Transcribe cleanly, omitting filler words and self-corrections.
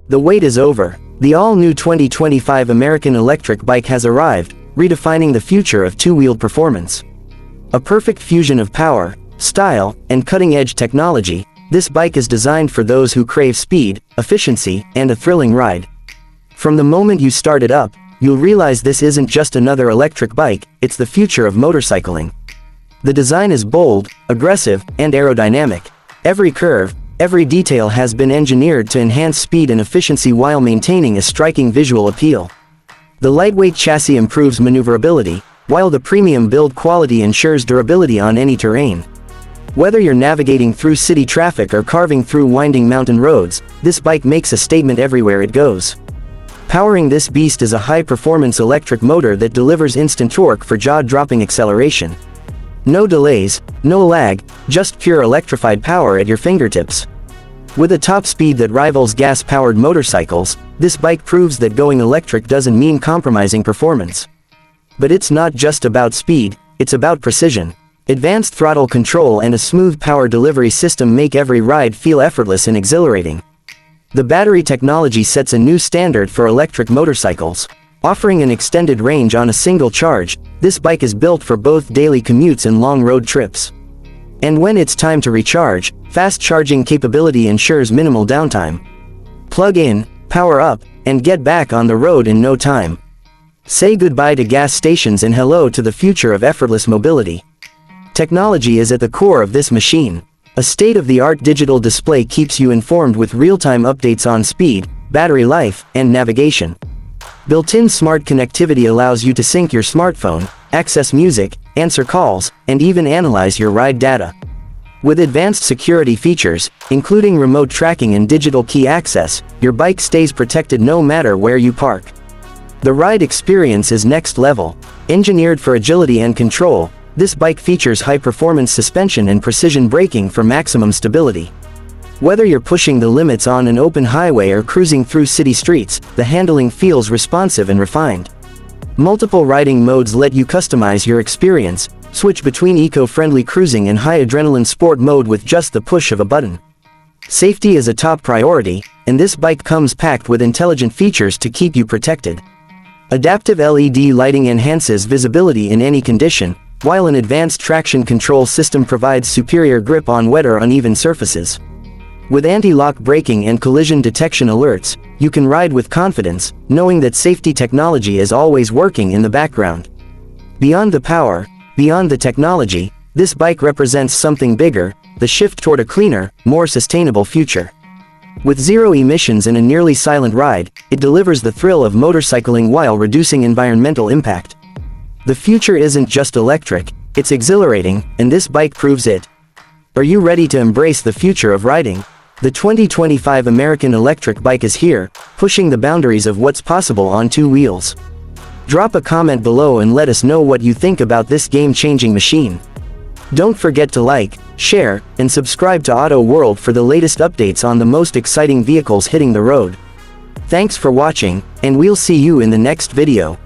The wait is over. The all-new 2025 American electric bike has arrived, redefining the future of two-wheeled performance. A perfect fusion of power, style, and cutting-edge technology, this bike is designed for those who crave speed, efficiency, and a thrilling ride. From the moment you start it up, you'll realize this isn't just another electric bike, it's the future of motorcycling. The design is bold, aggressive, and aerodynamic. Every curve, every detail has been engineered to enhance speed and efficiency while maintaining a striking visual appeal. The lightweight chassis improves maneuverability, while the premium build quality ensures durability on any terrain. Whether you're navigating through city traffic or carving through winding mountain roads, this bike makes a statement everywhere it goes. Powering this beast is a high-performance electric motor that delivers instant torque for jaw-dropping acceleration. No delays, no lag, just pure electrified power at your fingertips. With a top speed that rivals gas-powered motorcycles, this bike proves that going electric doesn't mean compromising performance. But it's not just about speed, it's about precision. Advanced throttle control and a smooth power delivery system make every ride feel effortless and exhilarating. The battery technology sets a new standard for electric motorcycles. Offering an extended range on a single charge, this bike is built for both daily commutes and long road trips. And when it's time to recharge, fast charging capability ensures minimal downtime. Plug in, power up, and get back on the road in no time. Say goodbye to gas stations and hello to the future of effortless mobility. Technology is at the core of this machine. A state-of-the-art digital display keeps you informed with real-time updates on speed, battery life, and navigation. Built-in smart connectivity allows you to sync your smartphone, access music, answer calls, and even analyze your ride data. With advanced security features, including remote tracking and digital key access, your bike stays protected no matter where you park. The ride experience is next level. Engineered for agility and control, this bike features high-performance suspension and precision braking for maximum stability. Whether you're pushing the limits on an open highway or cruising through city streets, the handling feels responsive and refined. Multiple riding modes let you customize your experience, switch between eco-friendly cruising and high-adrenaline sport mode with just the push of a button. Safety is a top priority, and this bike comes packed with intelligent features to keep you protected. Adaptive LED lighting enhances visibility in any condition, while an advanced traction control system provides superior grip on wet or uneven surfaces. With anti-lock braking and collision detection alerts, you can ride with confidence, knowing that safety technology is always working in the background. Beyond the power, beyond the technology, this bike represents something bigger, the shift toward a cleaner, more sustainable future. With zero emissions and a nearly silent ride, it delivers the thrill of motorcycling while reducing environmental impact. The future isn't just electric, it's exhilarating, and this bike proves it. Are you ready to embrace the future of riding? The 2025 American electric bike is here, pushing the boundaries of what's possible on two wheels. Drop a comment below and let us know what you think about this game-changing machine. Don't forget to like, share, and subscribe to Auto World for the latest updates on the most exciting vehicles hitting the road. Thanks for watching, and we'll see you in the next video.